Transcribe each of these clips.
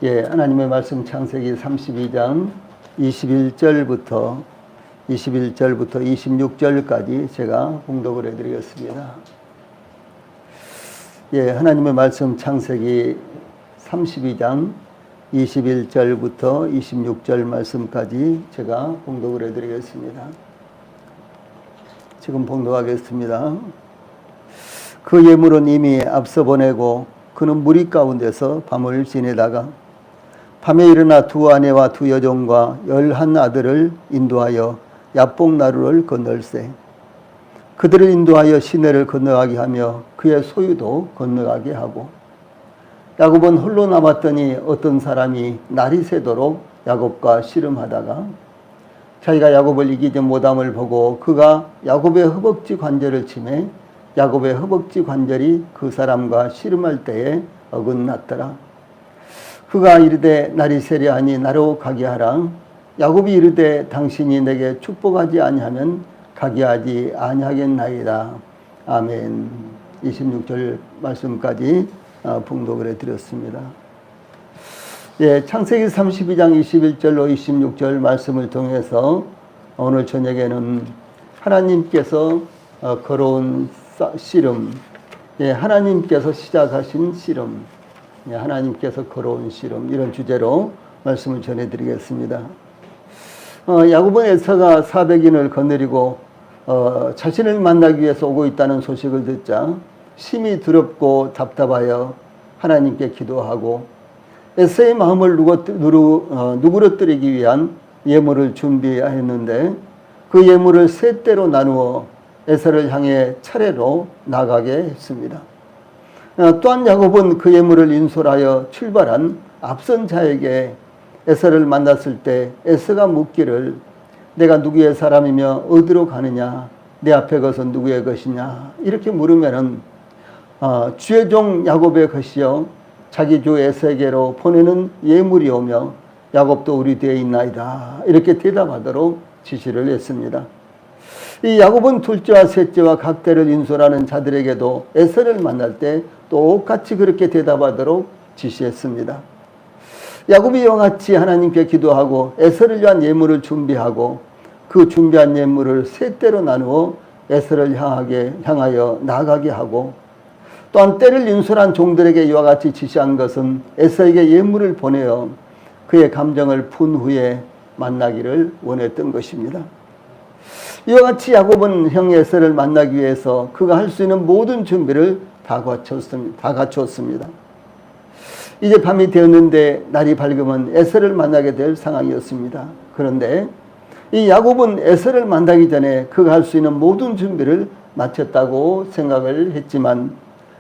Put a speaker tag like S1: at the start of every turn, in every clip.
S1: 하나님의 말씀 창세기 32장 21절부터 26절까지 제가 봉독을 해드리겠습니다. 하나님의 말씀 창세기 32장 21절부터 26절 말씀까지 제가 봉독을 해드리겠습니다. 지금 봉독하겠습니다. 그 예물은 이미 앞서 보내고 그는 무리 가운데서 밤을 지내다가 밤에 일어나 두 아내와 두 여종과 11 아들을 인도하여 야복 나루를 건널세. 그들을 인도하여 시내를 건너가게 하며 그의 소유도 건너가게 하고, 야곱은 홀로 남았더니 어떤 사람이 날이 새도록 야곱과 씨름하다가 자기가 야곱을 이기지 못함을 보고 그가 야곱의 허벅지 관절을 치매 야곱의 허벅지 관절이 그 사람과 씨름할 때에 어긋났더라. 그가 이르되 날이 세려하니 나로 가게 하라. 야곱이 이르되 당신이 내게 축복하지 아니하면 가게 하지 아니하겠나이다. 아멘. 26절 말씀까지 봉독을 해드렸습니다. 창세기 32장 21절로 26절 말씀을 통해서 오늘 저녁에는 하나님께서 걸어온 씨름, 하나님께서 시작하신 씨름, 하나님께서 걸어온 씨름, 이런 주제로 말씀을 전해드리겠습니다. 야곱은 에서가 400인을 거느리고 자신을 만나기 위해서 오고 있다는 소식을 듣자 심히 두렵고 답답하여 하나님께 기도하고 에서의 마음을 누그러뜨리기 위한 예물을 준비하였는데 그 예물을 세 때로 나누어 에서를 향해 차례로 나가게 했습니다. 또한 야곱은 그 예물을 인솔하여 출발한 앞선 자에게 에서를 만났을 때 에서가 묻기를 내가 누구의 사람이며 어디로 가느냐, 내 앞에 것은 누구의 것이냐, 이렇게 물으면은 주의 종 야곱의 것이요 자기 주 에서에게로 보내는 예물이 오며 야곱도 우리 뒤에 있나이다, 이렇게 대답하도록 지시를 했습니다. 이 야곱은 둘째와 셋째와 각 때를 인솔하는 자들에게도 에서를 만날 때 똑같이 그렇게 대답하도록 지시했습니다. 야곱이 이와 같이 하나님께 기도하고 에서를 위한 예물을 준비하고 그 준비한 예물을 세 때로 나누어 에서를 향하여 나아가게 하고, 또한 때를 인솔한 종들에게 이와 같이 지시한 것은 에서에게 예물을 보내어 그의 감정을 푼 후에 만나기를 원했던 것입니다. 이와 같이 야곱은 형 에서를 만나기 위해서 그가 할 수 있는 모든 준비를 다 갖추었습니다. 이제 밤이 되었는데 날이 밝으면 에서를 만나게 될 상황이었습니다. 그런데 이 야곱은 에서를 만나기 전에 그가 할 수 있는 모든 준비를 마쳤다고 생각을 했지만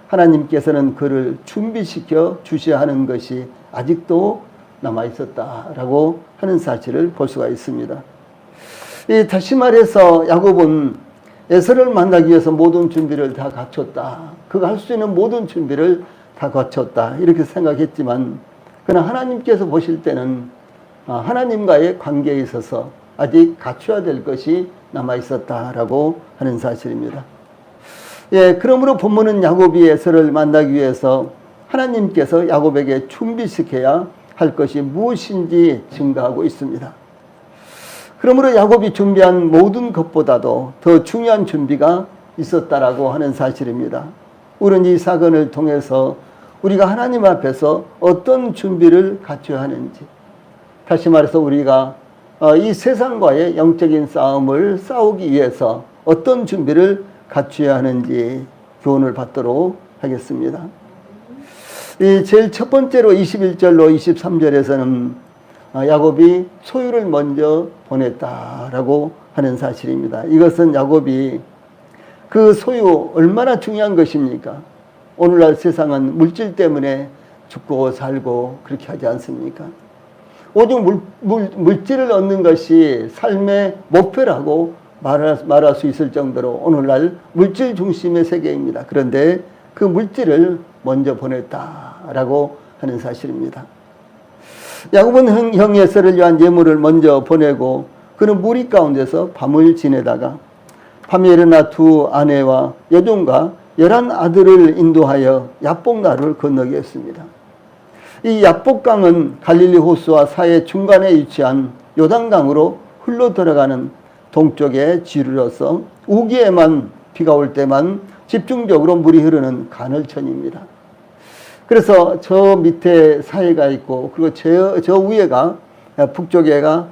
S1: 하나님께서는 그를 준비시켜 주셔야 하는 것이 아직도 남아 있었다라고 하는 사실을 볼 수가 있습니다. 다시 말해서 야곱은 에서를 만나기 위해서 모든 준비를 다 갖췄다. 그가 할 수 있는 모든 준비를 다 갖췄다, 이렇게 생각했지만 그러나 하나님께서 보실 때는 하나님과의 관계에 있어서 아직 갖춰야 될 것이 남아 있었다라고 하는 사실입니다. 그러므로 본문은 야곱이 에서를 만나기 위해서 하나님께서 야곱에게 준비시켜야 할 것이 무엇인지 증거하고 있습니다. 그러므로 야곱이 준비한 모든 것보다도 더 중요한 준비가 있었다라고 하는 사실입니다. 우리는 이 사건을 통해서 우리가 하나님 앞에서 어떤 준비를 갖춰야 하는지, 다시 말해서 우리가 이 세상과의 영적인 싸움을 싸우기 위해서 어떤 준비를 갖춰야 하는지 교훈을 받도록 하겠습니다. 제일 첫 번째로 21절로 23절에서는 야곱이 소유를 먼저 보냈다라고 하는 사실입니다. 이것은 야곱이 그 소유 얼마나 중요한 것입니까? 오늘날 세상은 물질 때문에 죽고 살고 그렇게 하지 않습니까? 오직 물질을 얻는 것이 삶의 목표라고 말할 수 있을 정도로 오늘날 물질 중심의 세계입니다. 그런데 그 물질을 먼저 보냈다라고 하는 사실입니다. 야곱은 형 에서를 위한 예물을 먼저 보내고 그는 무리 가운데서 밤을 지내다가 밤에 일어나 두 아내와 여종과 11 아들을 인도하여 야복 나루를 건너게 했습니다. 이 야복강은 갈릴리 호수와 사해 중간에 위치한 요단강으로 흘러 들어가는 동쪽의 지류로서 우기에만 비가 올 때만 집중적으로 물이 흐르는 간헐천입니다. 그래서 저 밑에 사해가 있고 그리고 저 위에가 북쪽에가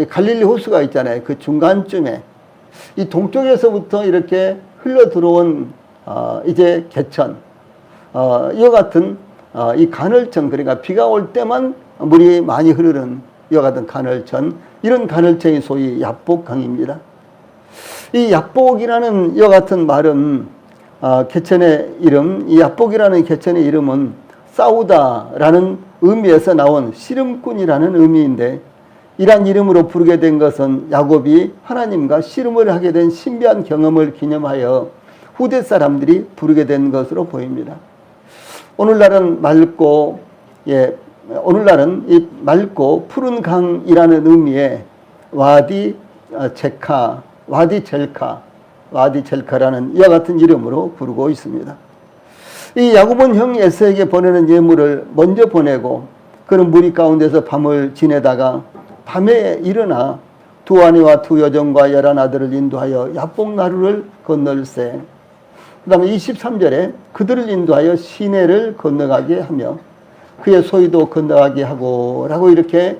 S1: 갈릴리 호수가 있잖아요. 그 중간쯤에 이 동쪽에서부터 이렇게 흘러 들어온 이제 개천 이와 같은 이 간헐천, 그러니까 비가 올 때만 물이 많이 흐르는 이와 같은 간헐천, 이런 간헐천이 소위 야복강입니다. 이 야복이라는 이와 같은 말은 개천의 이름, 이 야복이라는 개천의 이름은 싸우다라는 의미에서 나온 씨름꾼이라는 의미인데, 이러한 이름으로 부르게 된 것은 야곱이 하나님과 씨름을 하게 된 신비한 경험을 기념하여 후대 사람들이 부르게 된 것으로 보입니다. 오늘날은 이 맑고 푸른 강이라는 의미의 와디 젤카라는 이와 같은 이름으로 부르고 있습니다. 이 야곱은 형 에서에게 보내는 예물을 먼저 보내고 그는 무리 가운데서 밤을 지내다가 밤에 일어나 두 아내와 두 여종과 11아들을 인도하여 야복나루를 건널세. 그 다음에 23절에 그들을 인도하여 시내를 건너가게 하며 그의 소유도 건너가게 하고 라고 이렇게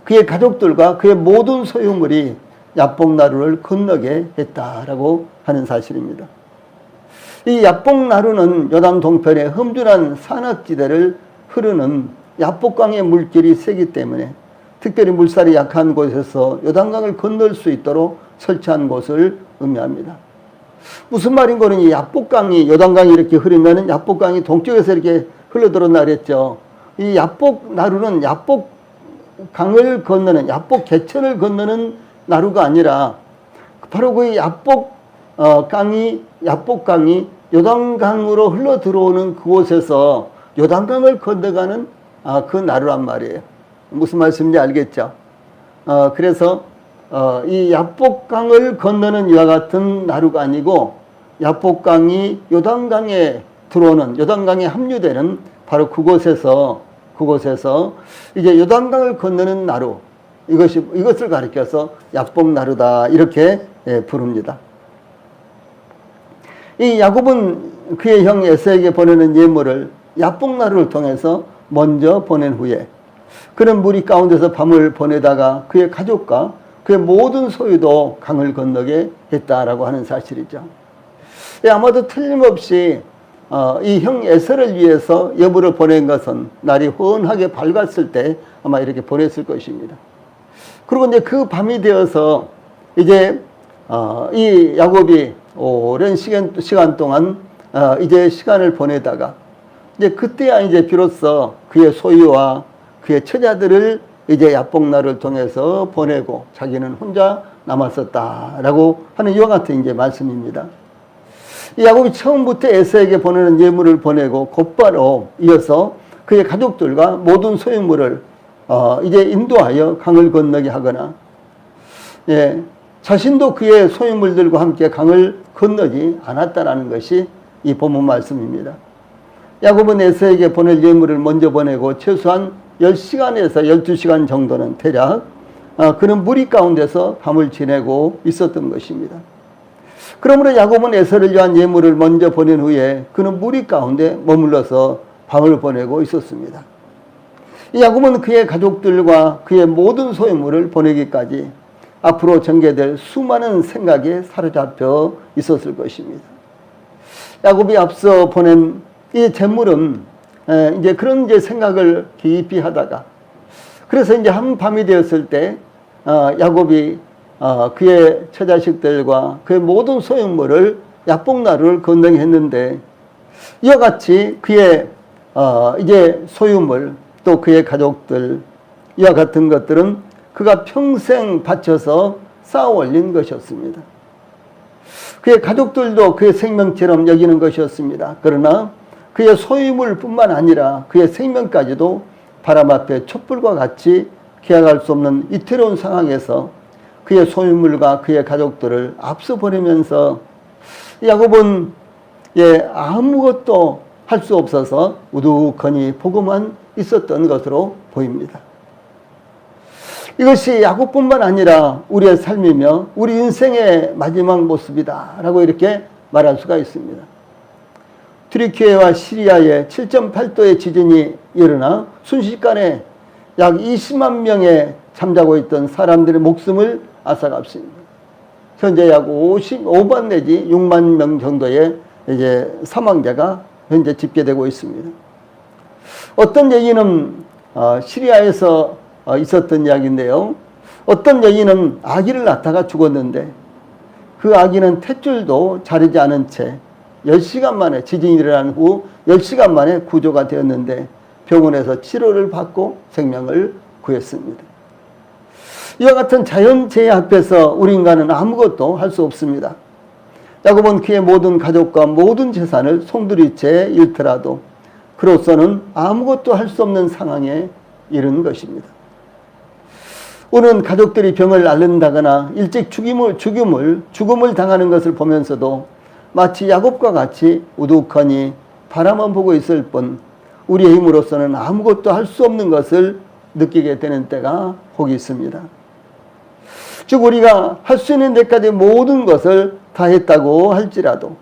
S1: 그의 가족들과 그의 모든 소유물이 야복나루를 건너게 했다라고 하는 사실입니다. 이 야복나루는 요단 동편의 험준한 산악지대를 흐르는 야복강의 물길이 세기 때문에 특별히 물살이 약한 곳에서 요단강을 건널 수 있도록 설치한 곳을 의미합니다. 무슨 말인고는 이 야복강이, 요단강이 이렇게 흐르면 야복강이 동쪽에서 이렇게 흘러들어온다 그랬죠. 이 야복나루는 야복강을 건너는, 야복개천을 건너는 나루가 아니라 바로 그 야복강이 요단강으로 흘러들어오는 그곳에서 요단강을 건너가는 그 나루란 말이에요. 무슨 말씀인지 알겠죠? 그래서 이 야복강을 건너는 이와 같은 나루가 아니고 야복강이 요단강에 들어오는, 요단강에 합류되는 바로 그곳에서 이제 요단강을 건너는 나루, 이것을 가리켜서 야복나루다 이렇게 부릅니다. 이 야곱은 그의 형 에서에게 보내는 예물을 야복나루를 통해서 먼저 보낸 후에 그는 무리 가운데서 밤을 보내다가 그의 가족과 그의 모든 소유도 강을 건너게 했다라고 하는 사실이죠. 아마도 틀림없이 이 형 에서를 위해서 예물을 보낸 것은 날이 훤하게 밝았을 때 아마 이렇게 보냈을 것입니다. 그리고 이제 그 밤이 되어서 이제 이 야곱이 오랜 시간 동안 이제 시간을 보내다가 이제 그때야 이제 비로소 그의 소유와 그의 처자들을 이제 야복나루를 통해서 보내고 자기는 혼자 남았었다라고 하는 이와 같은 이제 말씀입니다. 이 야곱이 처음부터 에서에게 보내는 예물을 보내고 곧바로 이어서 그의 가족들과 모든 소유물을 이제 인도하여 강을 건너게 하거나, 자신도 그의 소유물들과 함께 강을 건너지 않았다라는 것이 이 본문 말씀입니다. 야곱은 에서에게 보낼 예물을 먼저 보내고 최소한 10시간에서 12시간 정도는 대략 그는 무리 가운데서 밤을 지내고 있었던 것입니다. 그러므로 야곱은 에서를 위한 예물을 먼저 보낸 후에 그는 무리 가운데 머물러서 밤을 보내고 있었습니다. 야곱은 그의 가족들과 그의 모든 소유물을 보내기까지 앞으로 전개될 수많은 생각에 사로잡혀 있었을 것입니다. 야곱이 앞서 보낸 이 재물은 이제 그런 이제 생각을 깊이 하다가, 그래서 이제 한 밤이 되었을 때 야곱이 그의 처자식들과 그의 모든 소유물을 야복나루를 건너게 했는데, 이와 같이 그의 이제 소유물 또 그의 가족들 이와 같은 것들은 그가 평생 바쳐서 쌓아 올린 것이었습니다. 그의 가족들도 그의 생명처럼 여기는 것이었습니다. 그러나 그의 소유물뿐만 아니라 그의 생명까지도 바람 앞에 촛불과 같이 기약할 수 없는 이태로운 상황에서 그의 소유물과 그의 가족들을 앞서 보내면서 야곱은 아무것도 할 수 없어서 우두커니 보고만 있었던 것으로 보입니다. 이것이 야곱뿐만 아니라 우리의 삶이며 우리 인생의 마지막 모습이다 라고 이렇게 말할 수가 있습니다. 튀르키예와 시리아에 7.8도의 지진이 일어나 순식간에 약 20만 명의 잠자고 있던 사람들의 목숨을 앗아갔습니다. 현재 약 55만 내지 6만 명 정도의 이제 사망자가 현재 집계되고 있습니다. 어떤 얘기는 시리아에서 있었던 이야기인데요. 어떤 얘기는 아기를 낳다가 죽었는데 그 아기는 탯줄도 자르지 않은 채 10시간 만에 지진이 일어난 후 10시간 만에 구조가 되었는데 병원에서 치료를 받고 생명을 구했습니다. 이와 같은 자연재해 앞에서 우리 인간은 아무것도 할 수 없습니다. 야곱은 그의 모든 가족과 모든 재산을 송두리째 잃더라도 그로서는 아무것도 할 수 없는 상황에 이른 것입니다. 오늘 가족들이 병을 앓는다거나 일찍 죽음을 당하는 것을 보면서도 마치 야곱과 같이 우두커니 바라만 보고 있을 뿐 우리의 힘으로서는 아무것도 할 수 없는 것을 느끼게 되는 때가 혹 있습니다. 즉 우리가 할 수 있는 데까지 모든 것을 다 했다고 할지라도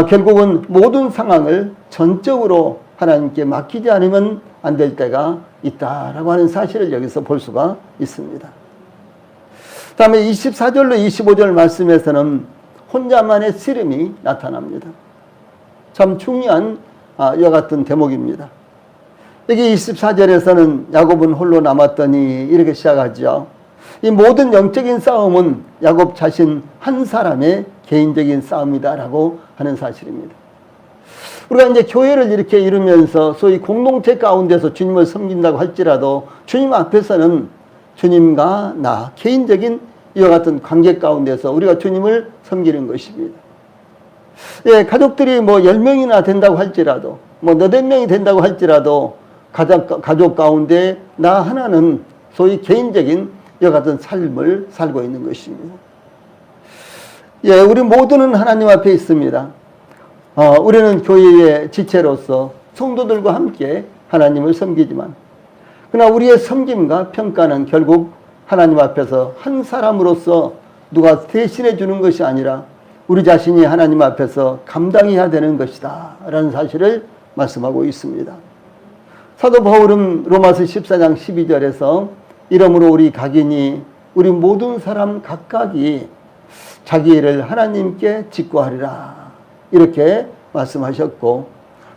S1: 결국은 모든 상황을 전적으로 하나님께 맡기지 않으면 안 될 때가 있다라고 하는 사실을 여기서 볼 수가 있습니다. 다음에 24절로 25절 말씀에서는 혼자만의 씨름이 나타납니다. 참 중요한 이와 같은 대목입니다. 여기 24절에서는 야곱은 홀로 남았더니 이렇게 시작하죠. 이 모든 영적인 싸움은 야곱 자신 한 사람의 개인적인 싸움이다라고 하는 사실입니다. 우리가 이제 교회를 이렇게 이루면서 소위 공동체 가운데서 주님을 섬긴다고 할지라도 주님 앞에서는 주님과 나 개인적인 이와 같은 관계 가운데서 우리가 주님을 섬기는 것입니다. 예, 가족들이 뭐 10명이나 된다고 할지라도 뭐 너댓 명이 된다고 할지라도 가족 가운데 나 하나는 소위 개인적인 이와 같은 삶을 살고 있는 것입니다. 예, 우리 모두는 하나님 앞에 있습니다. 우리는 교회의 지체로서 성도들과 함께 하나님을 섬기지만 그러나 우리의 섬김과 평가는 결국 하나님 앞에서 한 사람으로서 누가 대신해 주는 것이 아니라 우리 자신이 하나님 앞에서 감당해야 되는 것이다 라는 사실을 말씀하고 있습니다. 사도 바울은 로마서 14장 12절에서 이러므로 우리 각인이 우리 모든 사람 각각이 자기 일을 하나님께 직고하리라 이렇게 말씀하셨고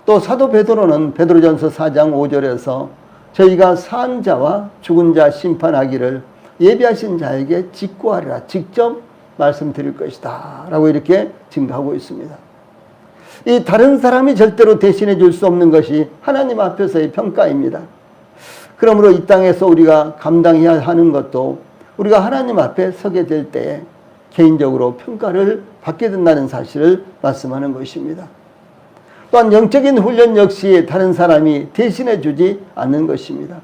S1: 또 사도 베드로는 베드로전서 4장 5절에서 저희가 산 자와 죽은 자 심판하기를 예비하신 자에게 직고하리라 직접 말씀드릴 것이다 라고 이렇게 증거하고 있습니다. 이 다른 사람이 절대로 대신해 줄 수 없는 것이 하나님 앞에서의 평가입니다. 그러므로 이 땅에서 우리가 감당해야 하는 것도 우리가 하나님 앞에 서게 될 때 개인적으로 평가를 받게 된다는 사실을 말씀하는 것입니다. 또한 영적인 훈련 역시 다른 사람이 대신해 주지 않는 것입니다.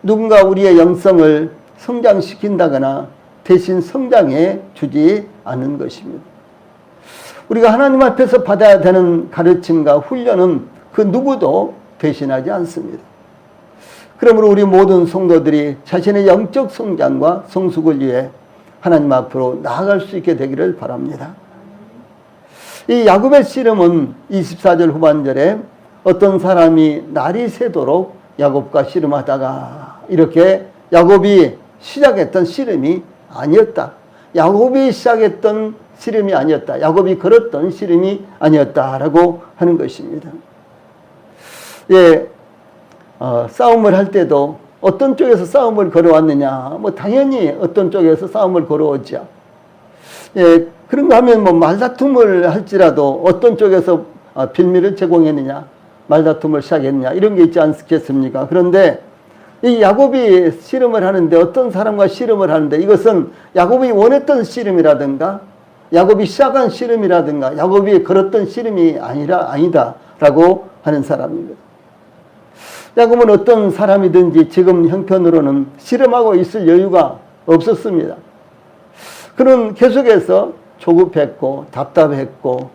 S1: 누군가 우리의 영성을 성장시킨다거나 대신 성장해 주지 않는 것입니다. 우리가 하나님 앞에서 받아야 되는 가르침과 훈련은 그 누구도 대신하지 않습니다. 그러므로 우리 모든 성도들이 자신의 영적 성장과 성숙을 위해 하나님 앞으로 나아갈 수 있게 되기를 바랍니다. 이 야곱의 씨름은 24절 후반절에 어떤 사람이 날이 새도록 야곱과 씨름하다가 이렇게 야곱이 시작했던 씨름이 아니었다. 야곱이 시작했던 씨름이 아니었다. 야곱이 걸었던 씨름이 아니었다라고 하는 것입니다. 예, 싸움을 할 때도 어떤 쪽에서 싸움을 걸어왔느냐? 뭐 당연히 어떤 쪽에서 싸움을 걸어오죠. 예, 그런가 하면 뭐 말다툼을 할지라도 어떤 쪽에서 빌미를 제공했느냐, 말다툼을 시작했느냐 이런 게 있지 않겠습니까? 그런데 이 야곱이 씨름을 하는데 어떤 사람과 씨름을 하는데 이것은 야곱이 원했던 씨름이라든가 야곱이 시작한 씨름이라든가 야곱이 걸었던 씨름이 아니다라고 하는 사람입니다. 야곱은 어떤 사람이든지 지금 형편으로는 씨름하고 있을 여유가 없었습니다. 그는 계속해서 조급했고 답답했고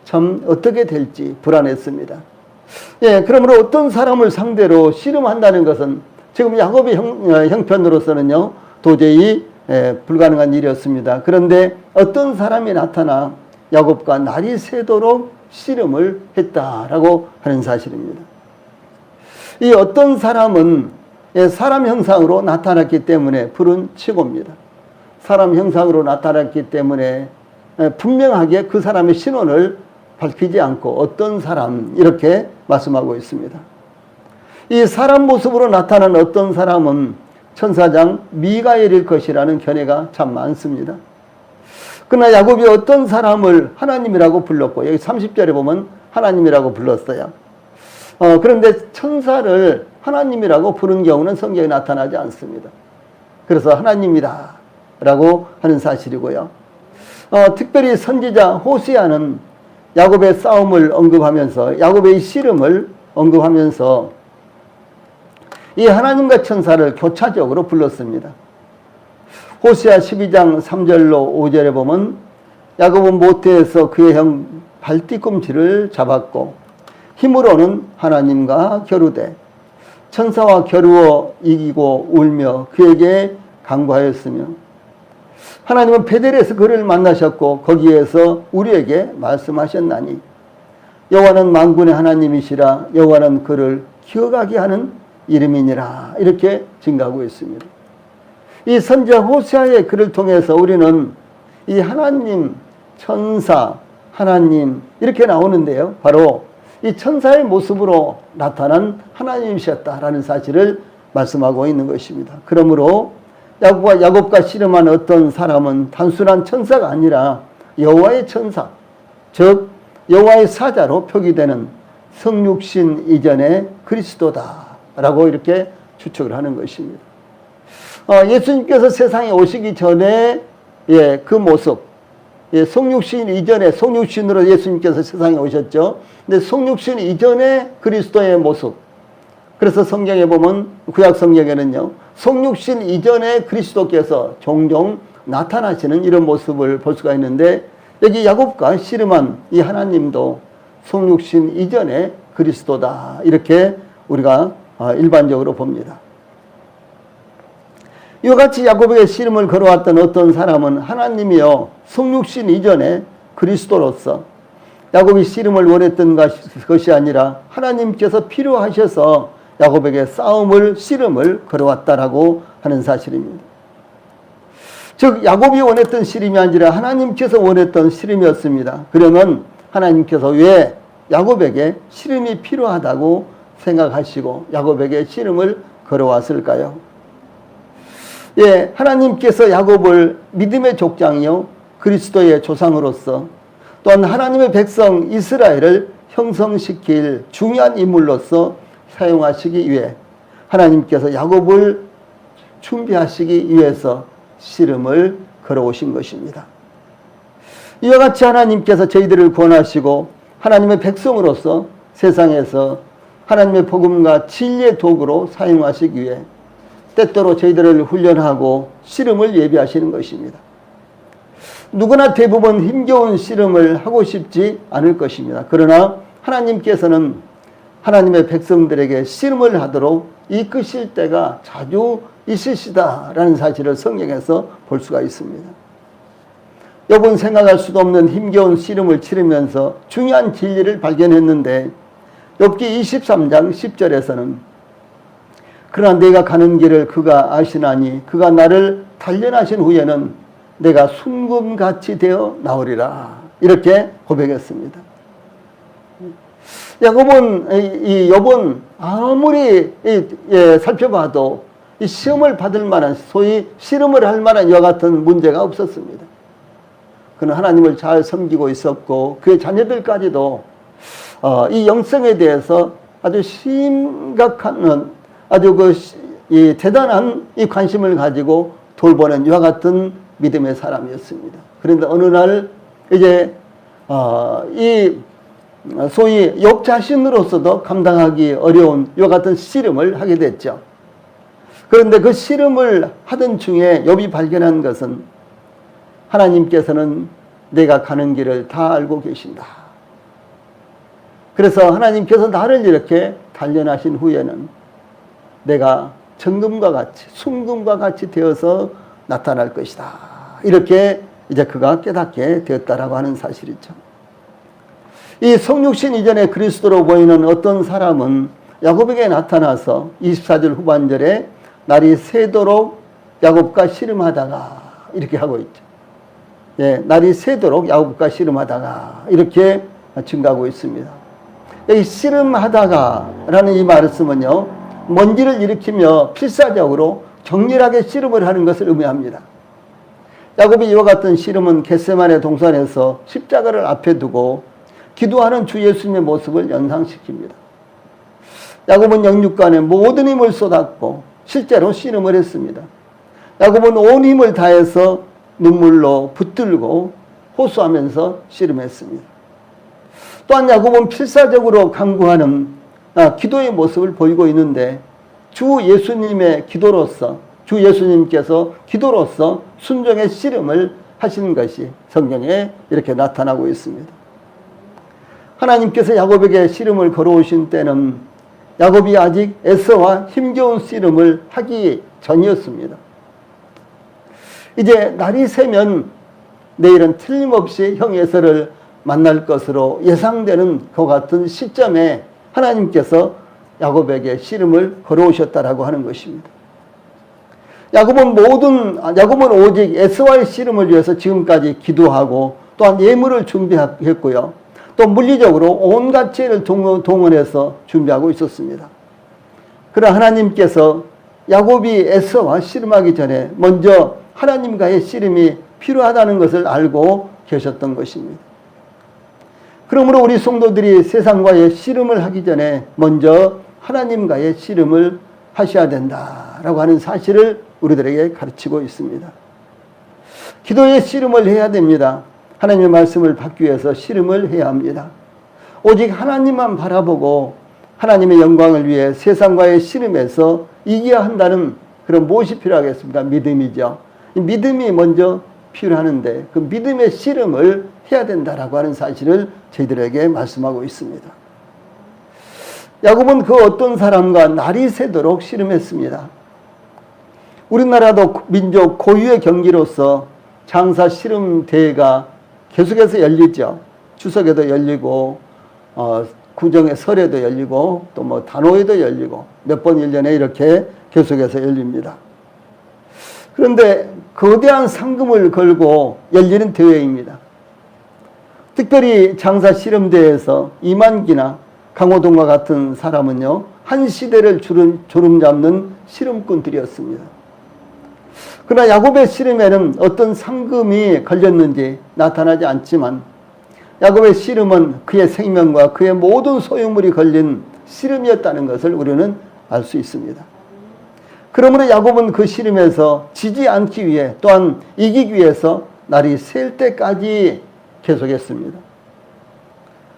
S1: 참 어떻게 될지 불안했습니다. 예, 그러므로 어떤 사람을 상대로 씨름한다는 것은 지금 야곱의 형편으로서는요, 도저히 불가능한 일이었습니다. 그런데 어떤 사람이 나타나 야곱과 날이 새도록 씨름을 했다라고 하는 사실입니다. 이 어떤 사람은 사람 형상으로 나타났기 때문에 부른 칭호입니다. 사람 형상으로 나타났기 때문에 분명하게 그 사람의 신원을 밝히지 않고 어떤 사람 이렇게 말씀하고 있습니다. 이 사람 모습으로 나타난 어떤 사람은 천사장 미가엘일 것이라는 견해가 참 많습니다. 그러나 야곱이 어떤 사람을 하나님이라고 불렀고 여기 30절에 보면 하나님이라고 불렀어요. 그런데 천사를 하나님이라고 부른 경우는 성경에 나타나지 않습니다. 그래서 하나님이다 라고 하는 사실이고요. 특별히 선지자 호세아는 야곱의 싸움을 언급하면서 야곱의 씨름을 언급하면서 이 하나님과 천사를 교차적으로 불렀습니다. 호세아 12장 3절로 5절에 보면 야곱은 모태에서 그의 형 발뒤꿈치를 잡았고 힘으로는 하나님과 겨루되 천사와 겨루어 이기고 울며 그에게 간구하였으며 하나님은 베델에서 그를 만나셨고 거기에서 우리에게 말씀하셨나니 여호와는 만군의 하나님이시라 여호와는 그를 기억하게 하는 이름이니라 이렇게 증가하고 있습니다. 이 선지자 호세아의 글을 통해서 우리는 이 하나님, 천사, 하나님 이렇게 나오는데요. 바로 이 천사의 모습으로 나타난 하나님이셨다라는 사실을 말씀하고 있는 것입니다. 그러므로 야곱과 씨름한 어떤 사람은 단순한 천사가 아니라 여호와의 천사, 즉 여호와의 사자로 표기되는 성육신 이전의 그리스도다라고 이렇게 추측을 하는 것입니다. 예수님께서 세상에 오시기 전에 그 모습, 성육신 이전에 성육신으로 예수님께서 세상에 오셨죠. 근데 성육신 이전의 그리스도의 모습. 그래서 성경에 보면 구약 성경에는요, 성육신 이전의 그리스도께서 종종 나타나시는 이런 모습을 볼 수가 있는데 여기 야곱과 씨름한 이 하나님도 성육신 이전의 그리스도다 이렇게 우리가 일반적으로 봅니다. 이와 같이 야곱에게 씨름을 걸어왔던 어떤 사람은 하나님이요 성육신 이전의 그리스도로서 야곱이 씨름을 원했던 것이 아니라 하나님께서 필요하셔서 야곱에게 씨름을 걸어왔다라고 하는 사실입니다. 즉 야곱이 원했던 씨름이 아니라 하나님께서 원했던 씨름이었습니다. 그러면 하나님께서 왜 야곱에게 씨름이 필요하다고 생각하시고 야곱에게 씨름을 걸어왔을까요? 예, 하나님께서 야곱을 믿음의 족장이요 그리스도의 조상으로서 또한 하나님의 백성 이스라엘을 형성시킬 중요한 인물로서 사용하시기 위해 하나님께서 야곱을 준비하시기 위해서 씨름을 걸어오신 것입니다. 이와 같이 하나님께서 저희들을 구원하시고 하나님의 백성으로서 세상에서 하나님의 복음과 진리의 도구로 사용하시기 위해 때때로 저희들을 훈련하고 씨름을 예비하시는 것입니다. 누구나 대부분 힘겨운 씨름을 하고 싶지 않을 것입니다. 그러나 하나님께서는 하나님의 백성들에게 씨름을 하도록 이끄실 때가 자주 있으시다라는 사실을 성경에서 볼 수가 있습니다. 여러분 생각할 수도 없는 힘겨운 씨름을 치르면서 중요한 진리를 발견했는데 욥기 23장 10절에서는 그러나 내가 가는 길을 그가 아시나니 그가 나를 단련하신 후에는 내가 순금같이 되어 나오리라 이렇게 고백했습니다. 욥은 아무리 살펴봐도 이 시험을 받을 만한 소위 씨름을 할 만한 이와 같은 문제가 없었습니다. 그는 하나님을 잘 섬기고 있었고 그의 자녀들까지도 이 영성에 대해서 아주 심각한 아주 대단한 이 관심을 가지고 돌보는 이와 같은 믿음의 사람이었습니다. 그런데 어느 날 이제 이 소위 욥 자신으로서도 감당하기 어려운 이와 같은 씨름을 하게 됐죠. 그런데 그 씨름을 하던 중에 욥이 발견한 것은 하나님께서는 내가 가는 길을 다 알고 계신다. 그래서 하나님께서 나를 이렇게 단련하신 후에는 내가 정금과 같이 순금과 같이 되어서 나타날 것이다. 이렇게 이제 그가 깨닫게 되었다라고 하는 사실이죠. 이 성육신 이전에 그리스도로 보이는 어떤 사람은 야곱에게 나타나서 24절 후반절에 날이 새도록 야곱과 씨름하다가 이렇게 하고 있죠. 예, 날이 새도록 야곱과 씨름하다가 이렇게 증가하고 있습니다. 이 씨름하다가라는 이 말씀은요, 먼지를 일으키며 필사적으로 격렬하게 씨름을 하는 것을 의미합니다. 야곱이 이와 같은 씨름은 겟세마네 동산에서 십자가를 앞에 두고 기도하는 주 예수님의 모습을 연상시킵니다. 야곱은 영육간에 모든 힘을 쏟았고 실제로 씨름을 했습니다. 야곱은 온 힘을 다해서 눈물로 붙들고 호소하면서 씨름했습니다. 또한 야곱은 필사적으로 강구하는 기도의 모습을 보이고 있는데 주 예수님의 기도로서 주 예수님께서 기도로서 순종의 씨름을 하시는 것이 성경에 이렇게 나타나고 있습니다. 하나님께서 야곱에게 씨름을 걸어오신 때는 야곱이 아직 애써와 힘겨운 씨름을 하기 전이었습니다. 이제 날이 새면 내일은 틀림없이 형 에서를 만날 것으로 예상되는 그 같은 시점에 하나님께서 야곱에게 씨름을 걸어오셨다라고 하는 것입니다. 야곱은 오직 에서와의 씨름을 위해서 지금까지 기도하고 또한 예물을 준비했고요. 또 물리적으로 온갖 지혜를 동원해서 준비하고 있었습니다. 그러나 하나님께서 야곱이 에서와 씨름하기 전에 먼저 하나님과의 씨름이 필요하다는 것을 알고 계셨던 것입니다. 그러므로 우리 성도들이 세상과의 씨름을 하기 전에 먼저 하나님과의 씨름을 하셔야 된다라고 하는 사실을 우리들에게 가르치고 있습니다. 기도의 씨름을 해야 됩니다. 하나님의 말씀을 받기 위해서 씨름을 해야 합니다. 오직 하나님만 바라보고 하나님의 영광을 위해 세상과의 씨름에서 이겨야 한다는 그런 무엇이 필요하겠습니까? 믿음이죠. 이 믿음이 먼저 필요하는데 그 믿음의 씨름을 해야 된다라고 하는 사실을 저희들에게 말씀하고 있습니다. 야곱은 그 어떤 사람과 날이 새도록 씨름했습니다. 우리나라도 민족 고유의 경기로서 장사 씨름 대회가 계속해서 열리죠. 추석에도 열리고 구정의 설에도 열리고 또 뭐 단오에도 열리고 몇 번 1년에 이렇게 계속해서 열립니다. 그런데 거대한 상금을 걸고 열리는 대회입니다. 특별히 장사 씨름대회에서 이만기나 강호동과 같은 사람은요, 한 시대를 주름잡는 씨름꾼들이었습니다. 그러나 야곱의 씨름에는 어떤 상금이 걸렸는지 나타나지 않지만 야곱의 씨름은 그의 생명과 그의 모든 소유물이 걸린 씨름이었다는 것을 우리는 알 수 있습니다. 그러므로 야곱은 그 씨름에서 지지 않기 위해 또한 이기기 위해서 날이 셀 때까지 계속했습니다.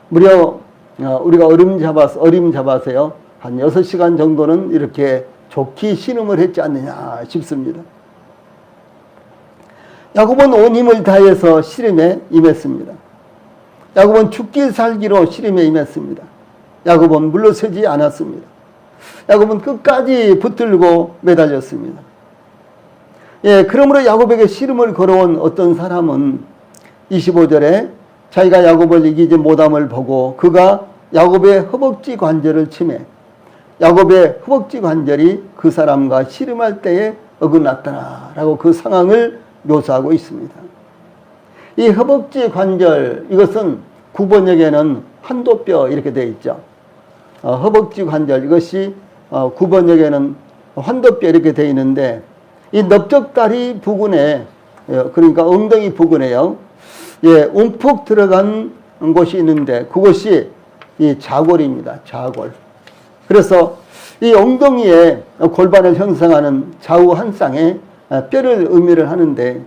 S1: 무려 우리가 어림 잡아서요 한 6시간 정도는 이렇게 좋게 씨름을 했지 않느냐 싶습니다. 야곱은 온 힘을 다해서 씨름에 임했습니다. 야곱은 죽기 살기로 씨름에 임했습니다. 야곱은 물러서지 않았습니다. 야곱은 끝까지 붙들고 매달렸습니다. 예, 그러므로 야곱에게 씨름을 걸어온 어떤 사람은 25절에 자기가 야곱을 이기지 못함을 보고 그가 야곱의 허벅지 관절을 치매 야곱의 허벅지 관절이 그 사람과 씨름할 때에 어긋났더라 라고 그 상황을 묘사하고 있습니다. 이 허벅지 관절, 이것은 9번역에는 환도뼈 이렇게 되어 있죠. 허벅지 관절, 이것이 9번역에는 환도뼈 이렇게 되어 있는데 이 넓적다리 부근에, 그러니까 엉덩이 부근에요, 예, 움푹 들어간 곳이 있는데 그것이 이 좌골입니다. 좌골. 그래서 이 엉덩이에 골반을 형성하는 좌우 한 쌍의 뼈를 의미를 하는데,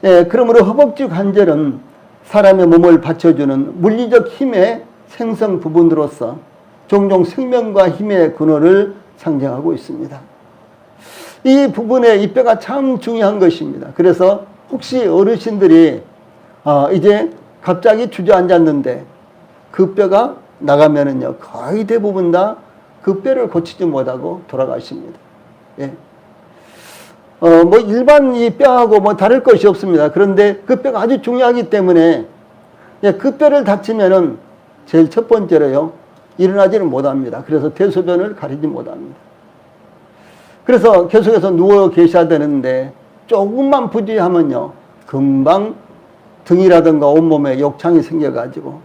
S1: 예, 그러므로 허벅지 관절은 사람의 몸을 받쳐주는 물리적 힘의 생성 부분으로서 종종 생명과 힘의 근원을 상징하고 있습니다. 이 부분에 이 뼈가 참 중요한 것입니다. 그래서 혹시 어르신들이 이제 갑자기 주저앉았는데 그 뼈가 나가면은요, 거의 대부분 다 그 뼈를 고치지 못하고 돌아가십니다. 예. 뭐 일반 이 뼈하고 뭐 다를 것이 없습니다. 그런데 그 뼈가 아주 중요하기 때문에, 예, 그 뼈를 다치면은 제일 첫 번째로요, 일어나지는 못합니다. 그래서 대소변을 가리지 못합니다. 그래서 계속해서 누워 계셔야 되는데, 조금만 부주의하면요, 금방 등이라든가 온몸에 욕창이 생겨가지고,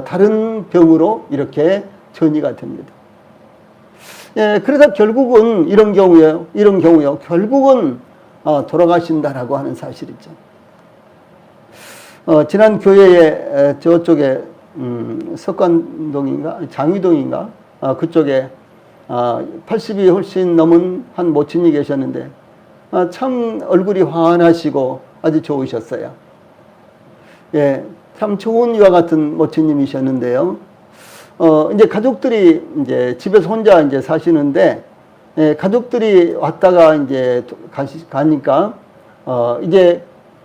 S1: 다른 병으로 이렇게 전이가 됩니다. 예, 그래서 결국은 이런 경우요, 결국은, 돌아가신다라고 하는 사실이죠. 지난 교회에 저쪽에, 석관동인가, 장위동인가, 그쪽에, 80이 훨씬 넘은 한 모친이 계셨는데, 참 얼굴이 환하시고 아주 좋으셨어요. 예, 참 좋은 이와 같은 모친님이셨는데요. 이제 가족들이 이제 집에서 혼자 이제 사시는데, 예, 가족들이 왔다가 이제 가니까, 이제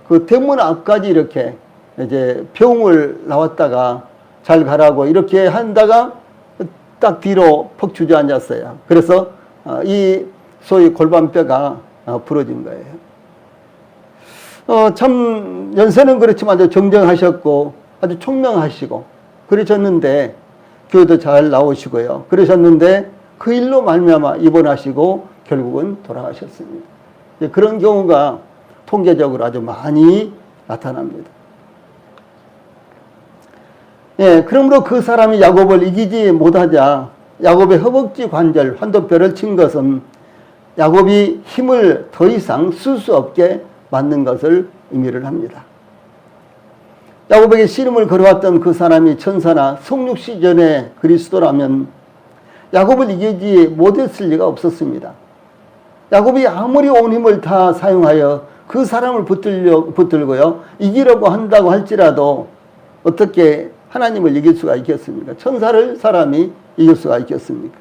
S1: 그 대문 앞까지 이렇게 이제 병을 나왔다가 잘 가라고 이렇게 한다가 딱 뒤로 퍽 주저앉았어요. 그래서, 이 소위 골반뼈가 부러진 거예요. 참, 연세는 그렇지만 아주 정정하셨고, 아주 총명하시고, 그러셨는데, 교회도 잘 나오시고요. 그러셨는데 그 일로 말미암아 입원하시고 결국은 돌아가셨습니다. 그런 경우가 통계적으로 아주 많이 나타납니다. 예, 그러므로 그 사람이 야곱을 이기지 못하자 야곱의 허벅지 관절 환도뼈를 친 것은 야곱이 힘을 더 이상 쓸 수 없게 만든 것을 의미를 합니다. 야곱에게 씨름을 걸어왔던 그 사람이 천사나 성육시전의 그리스도라면 야곱을 이기지 못했을 리가 없었습니다. 야곱이 아무리 온 힘을 다 사용하여 그 사람을 붙들고요, 이기려고 한다고 할지라도 어떻게 하나님을 이길 수가 있겠습니까? 천사를 사람이 이길 수가 있겠습니까?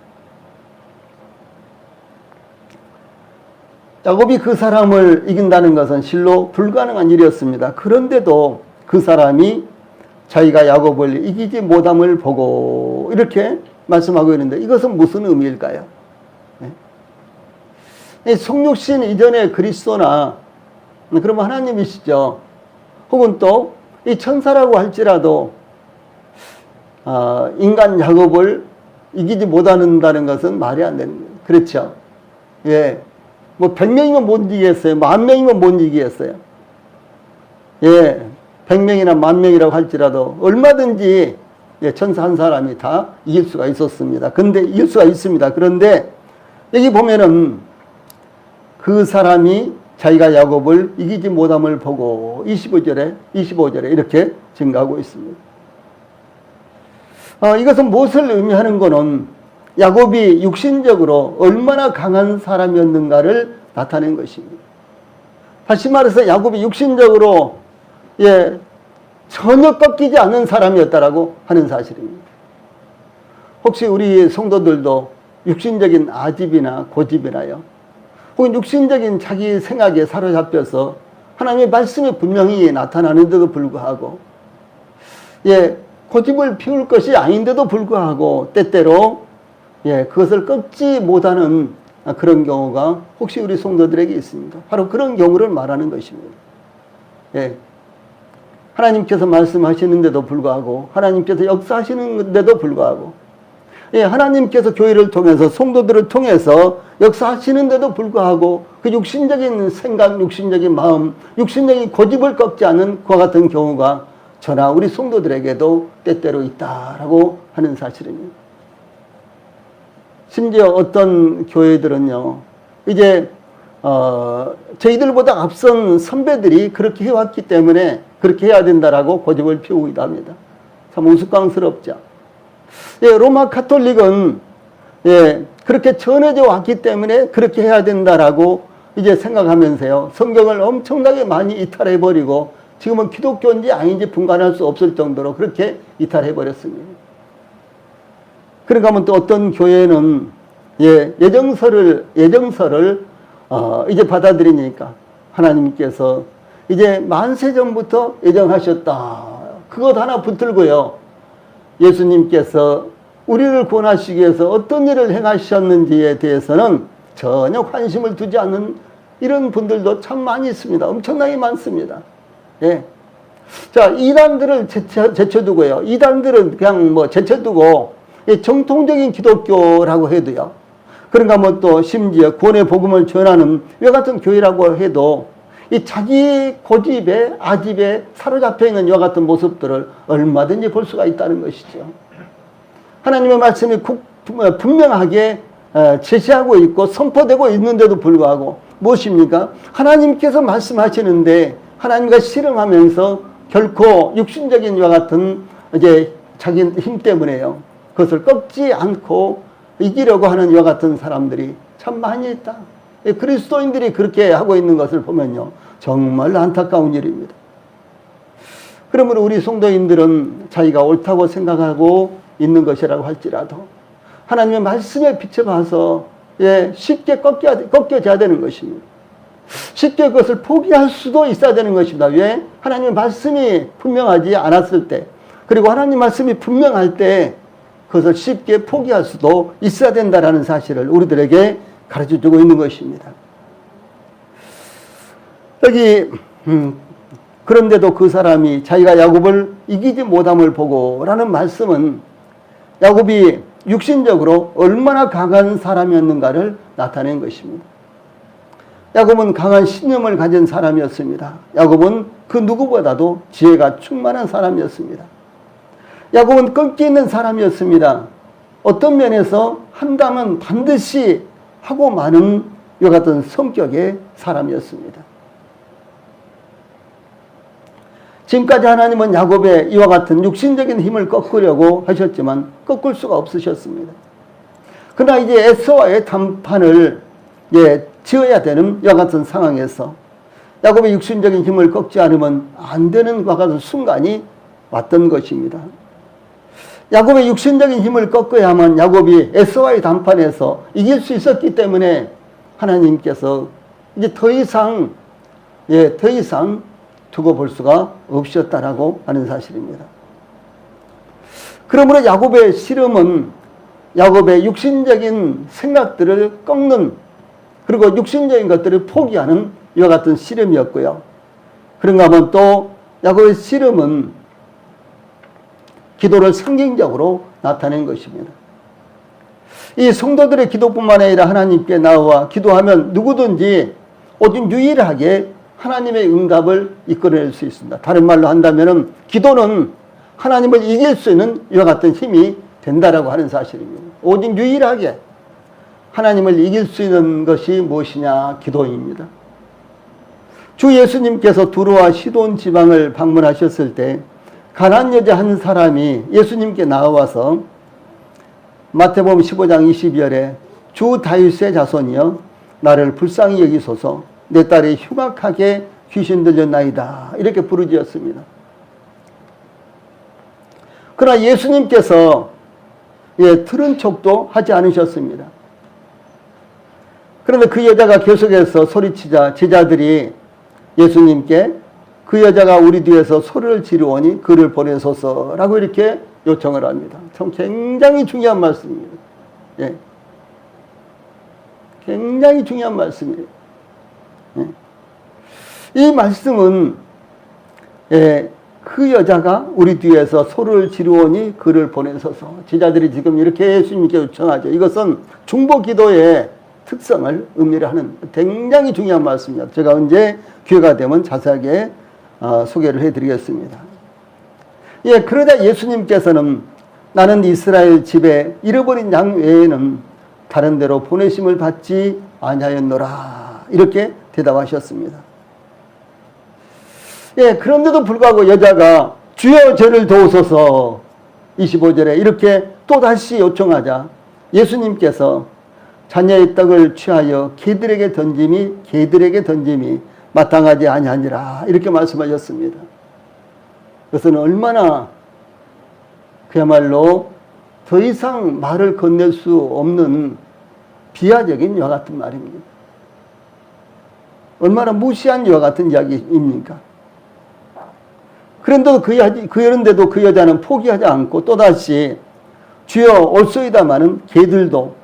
S1: 야곱이 그 사람을 이긴다는 것은 실로 불가능한 일이었습니다. 그런데도 그 사람이 자기가 야곱을 이기지 못함을 보고 이렇게 말씀하고 있는데 이것은 무슨 의미일까요? 네? 성육신 이전의 그리스도나 그러면 하나님이시죠. 혹은 또 이 천사라고 할지라도 인간 야곱을 이기지 못한다는 것은 말이 안 되는 거예요. 그렇죠? 예, 뭐 100명이면 못 이기겠어요. 10,000명이면 못 이기겠어요. 예. 100명이나 10,000명이라고 할지라도 얼마든지 천사 한 사람이 다 이길 수가 있었습니다. 근데 이길 수가 있습니다. 그런데 여기 보면은 그 사람이 자기가 야곱을 이기지 못함을 보고 25절에 이렇게 증가하고 있습니다. 이것은 무엇을 의미하는 거는 야곱이 육신적으로 얼마나 강한 사람이었는가를 나타낸 것입니다. 다시 말해서 야곱이 육신적으로 전혀 꺾이지 않는 사람이었다라고 하는 사실입니다. 혹시 우리 성도들도 육신적인 아집이나 고집이나요, 혹은 육신적인 자기 생각에 사로잡혀서 하나님의 말씀이 분명히 나타나는데도 불구하고, 고집을 피울 것이 아닌데도 불구하고 때때로 그것을 꺾지 못하는 그런 경우가 혹시 우리 성도들에게 있습니다. 바로 그런 경우를 말하는 것입니다. 하나님께서 말씀하시는데도 불구하고, 하나님께서 역사하시는데도 불구하고, 하나님께서 교회를 통해서 성도들을 통해서 역사하시는데도 불구하고 그 육신적인 생각, 육신적인 마음, 육신적인 고집을 꺾지 않는 그와 같은 경우가 저나 우리 성도들에게도 때때로 있다라고 하는 사실입니다. 심지어 어떤 교회들은요, 이제 저희들보다 앞선 선배들이 그렇게 해왔기 때문에 그렇게 해야 된다라고 고집을 피우기도 합니다. 참 우스꽝스럽죠. 로마 카톨릭은 그렇게 전해져 왔기 때문에 그렇게 해야 된다라고 이제 생각하면서요, 성경을 엄청나게 많이 이탈해버리고 지금은 기독교인지 아닌지 분간할 수 없을 정도로 그렇게 이탈해버렸습니다. 그런가 하면 또 어떤 교회는 예정서를 이제 받아들이니까 하나님께서 이제 만세 전부터 예정하셨다, 그것 하나 붙들고요, 예수님께서 우리를 구원하시기 위해서 어떤 일을 행하셨는지에 대해서는 전혀 관심을 두지 않는 이런 분들도 참 많이 있습니다. 엄청나게 많습니다. 예. 자, 이단들을 제쳐두고요. 이단들은 그냥 뭐 제쳐두고 정통적인 기독교라고 해도요. 그런가 뭐 또 심지어 구원의 복음을 전하는 이와 같은 교회라고 해도 이 자기 고집에 아집에 사로잡혀 있는 이와 같은 모습들을 얼마든지 볼 수가 있다는 것이죠. 하나님의 말씀이 분명하게 제시하고 있고 선포되고 있는데도 불구하고 무엇입니까? 하나님께서 말씀하시는데 하나님과 씨름하면서 결코 육신적인 이와 같은 이제 자기 힘 때문에요. 그것을 꺾지 않고 이기려고 하는 이와 같은 사람들이 참 많이 있다. 그리스도인들이 그렇게 하고 있는 것을 보면요. 정말 안타까운 일입니다. 그러므로 우리 성도인들은 자기가 옳다고 생각하고 있는 것이라고 할지라도 하나님의 말씀에 비춰봐서 쉽게 꺾여져야 되는 것입니다. 쉽게 그것을 포기할 수도 있어야 되는 것입니다. 왜? 하나님의 말씀이 분명하지 않았을 때, 그리고 하나님 말씀이 분명할 때 그것을 쉽게 포기할 수도 있어야 된다는 사실을 우리들에게 가르쳐주고 있는 것입니다. 여기 그런데도 그 사람이 자기가 야곱을 이기지 못함을 보고 라는 말씀은 야곱이 육신적으로 얼마나 강한 사람이었는가를 나타낸 것입니다. 야곱은 강한 신념을 가진 사람이었습니다. 야곱은 그 누구보다도 지혜가 충만한 사람이었습니다. 야곱은 끈기 있는 사람이었습니다. 어떤 면에서 한다면 반드시 하고 마는 이와 같은 성격의 사람이었습니다. 지금까지 하나님은 야곱의 이와 같은 육신적인 힘을 꺾으려고 하셨지만 꺾을 수가 없으셨습니다. 그러나 이제 에서와의 담판을 지어야 되는 이와 같은 상황에서 야곱의 육신적인 힘을 꺾지 않으면 안 되는 것 같은 순간이 왔던 것입니다. 야곱의 육신적인 힘을 꺾어야만 야곱이 에서와의 담판에서 이길 수 있었기 때문에 하나님께서 이제 더 이상 두고 볼 수가 없었다라고 하는 사실입니다. 그러므로 야곱의 씨름은 야곱의 육신적인 생각들을 꺾는, 그리고 육신적인 것들을 포기하는 이와 같은 씨름이었고요. 그런가 하면 또 야곱의 씨름은 기도를 상징적으로 나타낸 것입니다. 이 성도들의 기도뿐만 아니라 하나님께 나와 기도하면 누구든지 오직 유일하게 하나님의 응답을 이끌어낼 수 있습니다. 다른 말로 한다면 기도는 하나님을 이길 수 있는 이와 같은 힘이 된다라고 하는 사실입니다. 오직 유일하게 하나님을 이길 수 있는 것이 무엇이냐? 기도입니다. 주 예수님께서 두로와 시돈 지방을 방문하셨을 때 가나안 여자 한 사람이 예수님께 나와서 마태복음 15장 22절에 주 다윗의 자손이여 나를 불쌍히 여기소서 내 딸이 흉악하게 귀신 들렸나이다 이렇게 부르짖었습니다. 그러나 예수님께서 들은 척도 하지 않으셨습니다. 그런데 그 여자가 계속해서 소리치자 제자들이 예수님께 그 여자가 우리 뒤에서 소리를 지르오니 그를 보내소서라고 이렇게 요청을 합니다. 참 굉장히 중요한 말씀입니다. 예. 굉장히 중요한 말씀이에요. 예. 이 말씀은 그 여자가 우리 뒤에서 소리를 지르오니 그를 보내소서. 제자들이 지금 이렇게 예수님께 요청하죠. 이것은 중보 기도의 특성을 의미를 하는 굉장히 중요한 말씀입니다. 제가 언제 기회가 되면 자세하게 소개를 해드리겠습니다. 예, 그러자 예수님께서는 나는 이스라엘 집에 잃어버린 양 외에는 다른 데로 보내심을 받지 아니하였노라 이렇게 대답하셨습니다. 예, 그런데도 불구하고 여자가 주여 저를 도우소서 25절에 이렇게 또다시 요청하자 예수님께서 자녀의 떡을 취하여 개들에게 던짐이 마땅하지 아니하니라 이렇게 말씀하셨습니다. 그것은 얼마나 그야말로 더 이상 말을 건넬 수 없는 비하적인 이와 같은 말입니다. 얼마나 무시한 이와 같은 이야기입니까? 그런데도 그런데도 그 여자는 포기하지 않고 또다시 주여 올소이다마는 개들도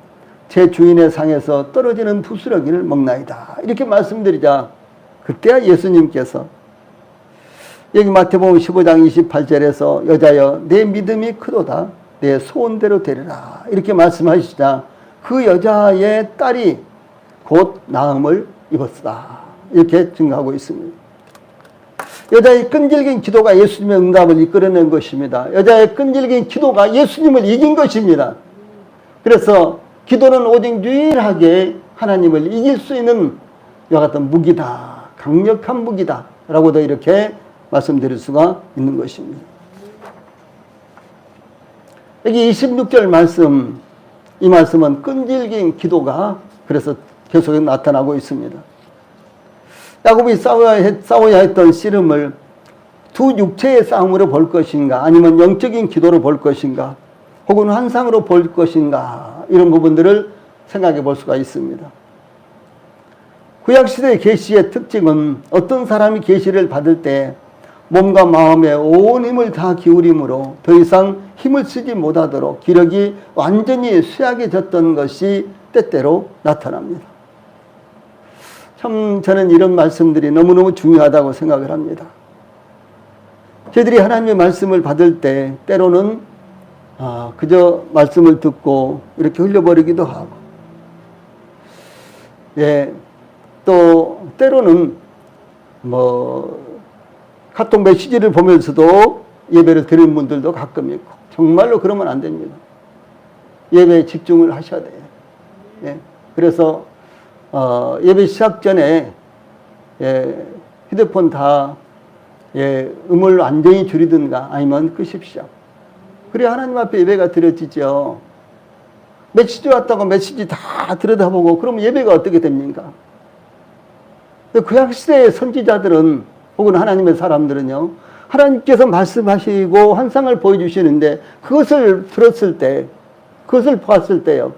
S1: 제 주인의 상에서 떨어지는 부스러기를 먹나이다. 이렇게 말씀드리자 그때야 예수님께서 여기 마태복음 15장 28절에서 여자여 내 믿음이 크도다 내 소원대로 되리라 이렇게 말씀하시자 그 여자의 딸이 곧 나음을 입었다. 이렇게 증가하고 있습니다. 여자의 끈질긴 기도가 예수님의 응답을 이끌어낸 것입니다. 여자의 끈질긴 기도가 예수님을 이긴 것입니다. 그래서 기도는 오직 유일하게 하나님을 이길 수 있는 이와 같은 무기다. 강력한 무기다. 라고도 이렇게 말씀드릴 수가 있는 것입니다. 여기 26절 말씀, 이 말씀은 끈질긴 기도가 그래서 계속 나타나고 있습니다. 야곱이 싸워야 했던 씨름을 두 육체의 싸움으로 볼 것인가 아니면 영적인 기도로 볼 것인가 혹은 환상으로 볼 것인가 이런 부분들을 생각해 볼 수가 있습니다. 구약시대의 계시의 특징은 어떤 사람이 계시를 받을 때 몸과 마음에 온 힘을 다 기울임으로 더 이상 힘을 쓰지 못하도록 기력이 완전히 쇠약해졌던 것이 때때로 나타납니다. 참 저는 이런 말씀들이 너무너무 중요하다고 생각을 합니다. 저희들이 하나님의 말씀을 받을 때 때로는 그저 말씀을 듣고 이렇게 흘려버리기도 하고 또 때로는 카톡 메시지를 보면서도 예배를 드리는 분들도 가끔 있고 정말로 그러면 안 됩니다. 예배에 집중을 하셔야 돼요. 그래서 예배 시작 전에 휴대폰 다 음을 완전히 줄이든가 아니면 끄십시오. 그래야 하나님 앞에 예배가 드려지죠. 메시지 왔다고 메시지 다 들여다보고 그러면 예배가 어떻게 됩니까? 구약시대의 선지자들은 혹은 하나님의 사람들은요, 하나님께서 말씀하시고 환상을 보여주시는데 그것을 들었을 때, 그것을 보았을 때요,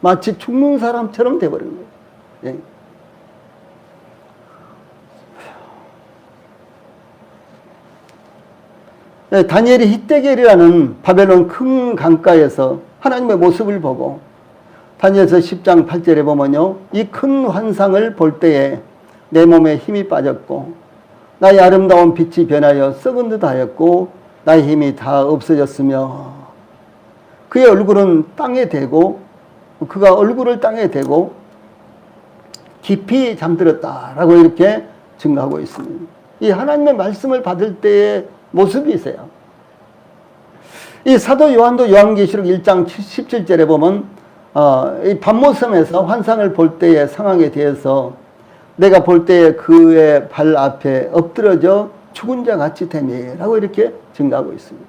S1: 마치 죽는 사람처럼 돼버린 거예요. 다니엘이 히데겔이라는 바벨론 큰 강가에서 하나님의 모습을 보고 다니엘서 10장 8절에 보면요, 이 큰 환상을 볼 때에 내 몸에 힘이 빠졌고 나의 아름다운 빛이 변하여 썩은 듯 하였고 나의 힘이 다 없어졌으며 그의 얼굴은 땅에 대고 그가 얼굴을 땅에 대고 깊이 잠들었다라고 이렇게 증가하고 있습니다. 이 하나님의 말씀을 받을 때의 모습이세요. 이 사도 요한도 요한계시록 1장 17절에 보면 이 밤모섬에서 환상을 볼 때의 상황에 대해서 내가 볼 때에 그의 발 앞에 엎드러져 죽은 자 같이 되니라고 이렇게 증가하고 있습니다.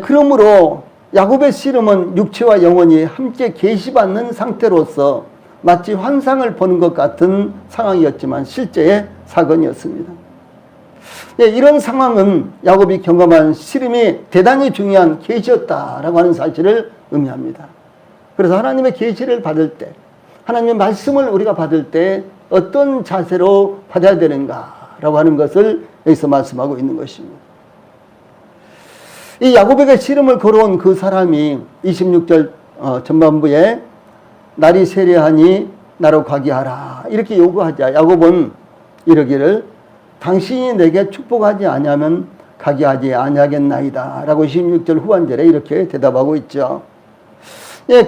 S1: 그러므로 야곱의 씨름은 육체와 영혼이 함께 계시받는 상태로서 마치 환상을 보는 것 같은 상황이었지만 실제의 사건이었습니다. 이런 상황은 야곱이 경험한 씨름이 대단히 중요한 계시였다라고 하는 사실을 의미합니다. 그래서 하나님의 계시를 받을 때, 하나님의 말씀을 우리가 받을 때 어떤 자세로 받아야 되는가라고 하는 것을 여기서 말씀하고 있는 것입니다. 이 야곱에게 씨름을 걸어온 그 사람이 26절 전반부에 날이 세려하니 나로 가게 하라 이렇게 요구하자 야곱은 이러기를 당신이 내게 축복하지 아니하면 가게 하지 아니하겠나이다 라고 16절 후반절에 이렇게 대답하고 있죠.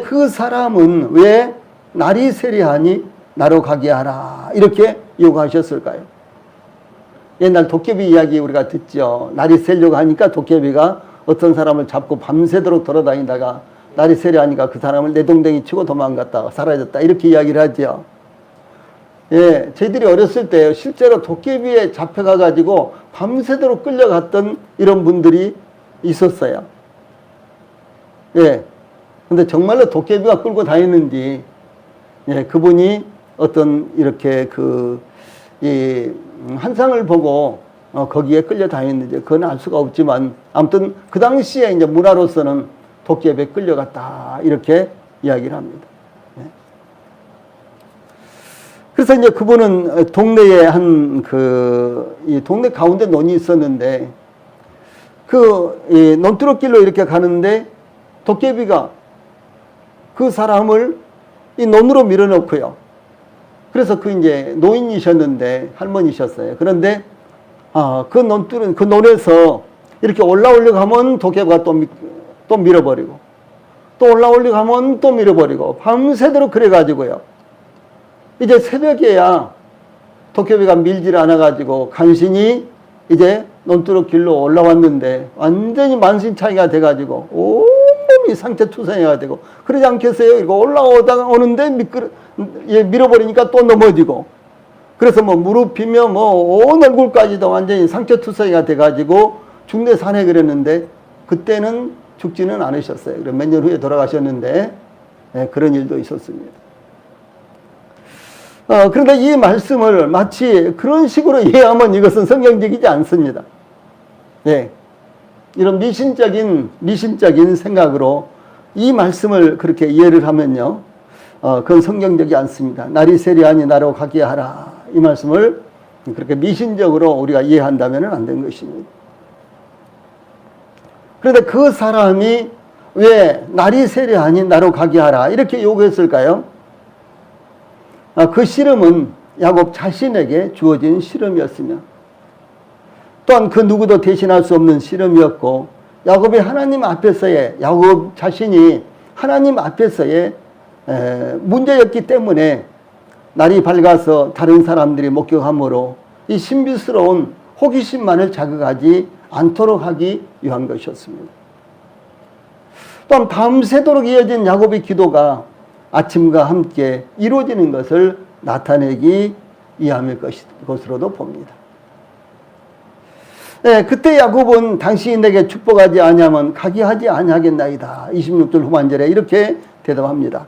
S1: 그 사람은 왜 날이 세려하니 나로 가게 하라 이렇게 요구하셨을까요? 옛날 도깨비 이야기 우리가 듣죠. 날이 새려고 하니까 도깨비가 어떤 사람을 잡고 밤새도록 돌아다니다가 날이 세려하니까 그 사람을 내동댕이 치고 도망갔다 사라졌다 이렇게 이야기를 하죠. 저희들이 어렸을 때 실제로 도깨비에 잡혀가가지고 밤새도록 끌려갔던 이런 분들이 있었어요. 근데 정말로 도깨비가 끌고 다니는지, 그분이 어떤 이렇게 이 환상을 보고 거기에 끌려 다녔는지 그건 알 수가 없지만 아무튼 그 당시에 이제 문화로서는 도깨비에 끌려갔다 이렇게 이야기를 합니다. 그래서 이제 그분은 동네에 이 동네 가운데 논이 있었는데, 이 논두렁길로 이렇게 가는데, 도깨비가 그 사람을 이 논으로 밀어넣고요. 그래서 이제 노인이셨는데, 할머니셨어요. 그런데, 그 논에서 이렇게 올라오려고 하면 도깨비가 또 밀어버리고, 또 올라오려고 하면 또 밀어버리고, 밤새도록 그래가지고요. 이제 새벽에야 도깨비가 밀질 않아가지고 간신히 이제 논두렁 길로 올라왔는데 완전히 만신창이가 돼가지고 온몸이 상처투성이가 되고, 그러지 않겠어요? 이거 오는데 밀어버리니까 또 넘어지고, 그래서 뭐 무릎이며 온 얼굴까지도 완전히 상처투성이가 돼가지고 중내산해 그랬는데, 그때는 죽지는 않으셨어요. 그럼 몇 년 후에 돌아가셨는데, 그런 일도 있었습니다. 그런데 이 말씀을 마치 그런 식으로 이해하면 이것은 성경적이지 않습니다. 예. 이런 미신적인 생각으로 이 말씀을 그렇게 이해를 하면요, 그건 성경적이 않습니다. 날이 세리하니 나로 가게 하라. 이 말씀을 그렇게 미신적으로 우리가 이해한다면 안 된 것입니다. 그런데 그 사람이 왜 날이 세리하니 나로 가게 하라 이렇게 요구했을까요? 그 씨름은 야곱 자신에게 주어진 씨름이었으며, 또한 그 누구도 대신할 수 없는 씨름이었고, 야곱 자신이 하나님 앞에서의 문제였기 때문에 날이 밝아서 다른 사람들이 목격함으로 이 신비스러운 호기심만을 자극하지 않도록 하기 위한 것이었습니다. 또한 밤새도록 이어진 야곱의 기도가 아침과 함께 이루어지는 것을 나타내기 위함일 것으로도 봅니다. 그때 야곱은 당신이 내게 축복하지 아니하면 가게 하지 아니하겠나이다. 26절 후반절에 이렇게 대답합니다.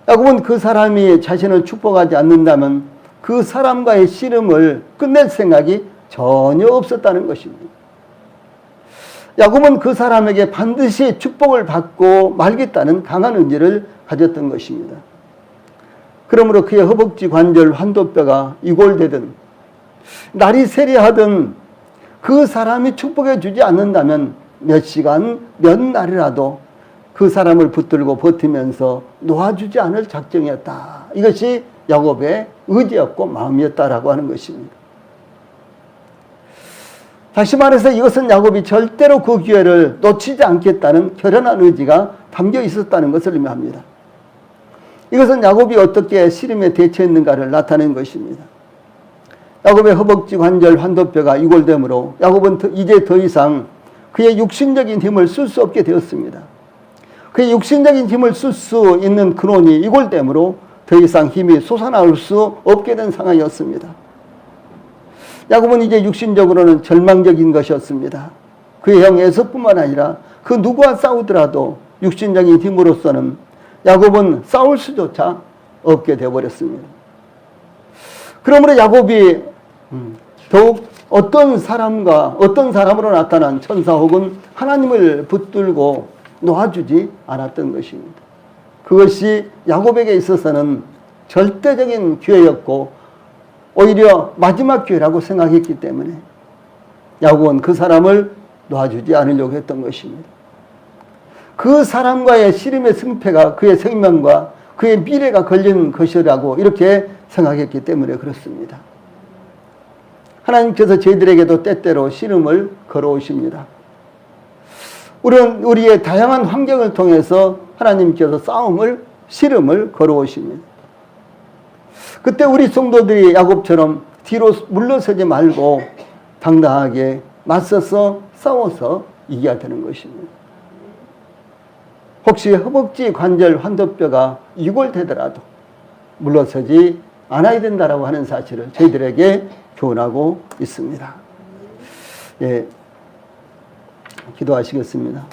S1: 야곱은 그 사람이 자신을 축복하지 않는다면 그 사람과의 씨름을 끝낼 생각이 전혀 없었다는 것입니다. 야곱은 그 사람에게 반드시 축복을 받고 말겠다는 강한 의지를 가졌던 것입니다. 그러므로 그의 허벅지 관절 환도뼈가 이골되든 날이 세리하든 그 사람이 축복해 주지 않는다면 몇 시간, 몇 날이라도 그 사람을 붙들고 버티면서 놓아주지 않을 작정이었다. 이것이 야곱의 의지였고 마음이었다라고 하는 것입니다. 다시 말해서 이것은 야곱이 절대로 그 기회를 놓치지 않겠다는 결연한 의지가 담겨 있었다는 것을 의미합니다. 이것은 야곱이 어떻게 씨름에 대처했는가를 나타낸 것입니다. 야곱의 허벅지 관절 환도뼈가 이골되므로 야곱은 이제 더 이상 그의 육신적인 힘을 쓸 수 없게 되었습니다. 그의 육신적인 힘을 쓸 수 있는 근원이 이골되므로 더 이상 힘이 솟아나올 수 없게 된 상황이었습니다. 야곱은 이제 육신적으로는 절망적인 것이었습니다. 그의 형 에서뿐만 아니라 그 누구와 싸우더라도 육신적인 힘으로서는 야곱은 싸울 수조차 없게 되어버렸습니다. 그러므로 야곱이 더욱 어떤 사람으로 나타난 천사 혹은 하나님을 붙들고 놓아주지 않았던 것입니다. 그것이 야곱에게 있어서는 절대적인 기회였고 오히려 마지막 기회라고 생각했기 때문에 야곱은 그 사람을 놓아주지 않으려고 했던 것입니다. 그 사람과의 씨름의 승패가 그의 생명과 그의 미래가 걸린 것이라고 이렇게 생각했기 때문에 그렇습니다. 하나님께서 저희들에게도 때때로 씨름을 걸어오십니다. 우리는 우리의 다양한 환경을 통해서 하나님께서 씨름을 걸어오십니다. 그때 우리 성도들이 야곱처럼 뒤로 물러서지 말고 당당하게 맞서서 싸워서 이겨야 되는 것입니다. 혹시 허벅지 관절 환도뼈가 이골되더라도 물러서지 않아야 된다라고 하는 사실을 저희들에게 교훈하고 있습니다. 예, 기도하시겠습니다.